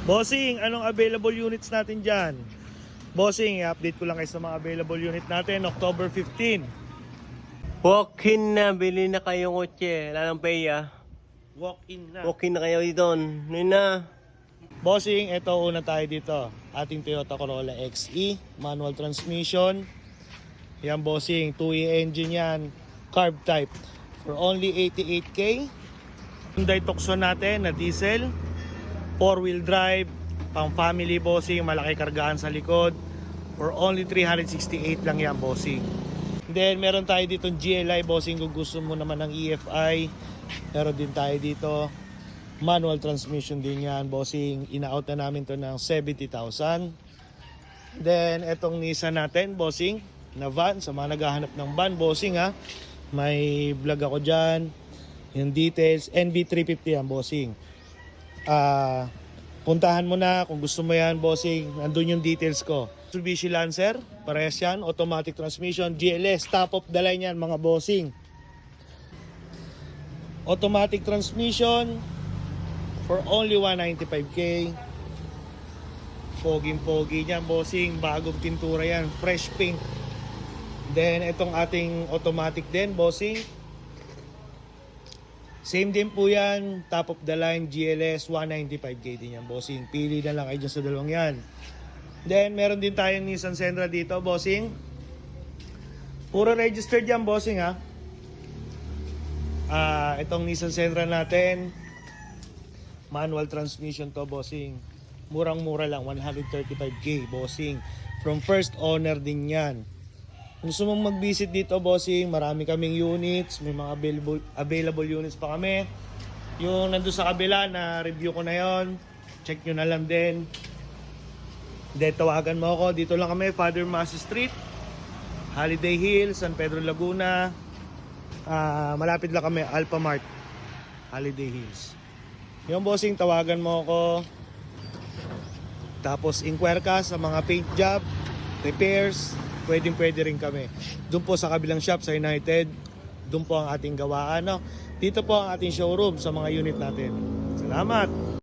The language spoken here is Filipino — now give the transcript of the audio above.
Bossing, anong available units natin dyan? Bossing, i-update ko lang kayo sa mga available unit natin. October 15. Walk-in na, bili na kayong kotse. Wala nang paya. Walk-in na. Walk-in na kayo dito. Noon na. Bossing, ito una tayo dito. Ating Toyota Corolla XE, manual transmission. Yan bossing, 2E engine yan. Carb type. For only 88K. Hyundai Tucson natin na diesel. 4-wheel drive, pang family bossing, malaki kargaan sa likod. For only 368 lang yan bossing. Then meron tayo dito GLI bossing kung gusto mo naman ng EFI. Meron din tayo dito manual transmission din yan bossing. Ina-out na namin to ng 70,000. Then etong Nissan natin bossing na van, sa mga naghahanap ng van bossing ha. May vlog ako dyan. Yung details, NB350 yan bossing. Puntahan mo na kung gusto mo yan bossing, nandun yung details ko. Mitsubishi Lancer, parehas yan, automatic transmission, GLS, top of the line yan mga bossing. Automatic transmission for only 195K. Poging-pogi yan bossing, bagong pintura yan, fresh paint. Then itong ating automatic din bossing, same din po yan, top of the line GLS, 195K din yan bossing. Pili na lang kayo dyan sa dalawang yan. Then meron din tayong Nissan Sentra dito bossing. Puro registered yan bossing ha. Itong Nissan Sentra natin, manual transmission to bossing. Murang-mura lang, 135K bossing. From first owner din yan. Kung gusto mong mag-visit dito bossing, marami kaming units, may mga available units pa kami. Yung nandun sa kabila na review ko na yon, check nyo na lang din. Then tawagan mo ako, dito lang kami, Father Masi Street, Holiday Hills, San Pedro Laguna. Malapit lang kami, Alpha Mart, Holiday Hills. Yung bossing, tawagan mo ako. Tapos inquire ka sa mga paint job, repairs, pwede rin kami. Doon po sa kabilang shop sa United, doon po ang ating gawaan. No? Dito po ang ating showroom sa mga unit natin. Salamat!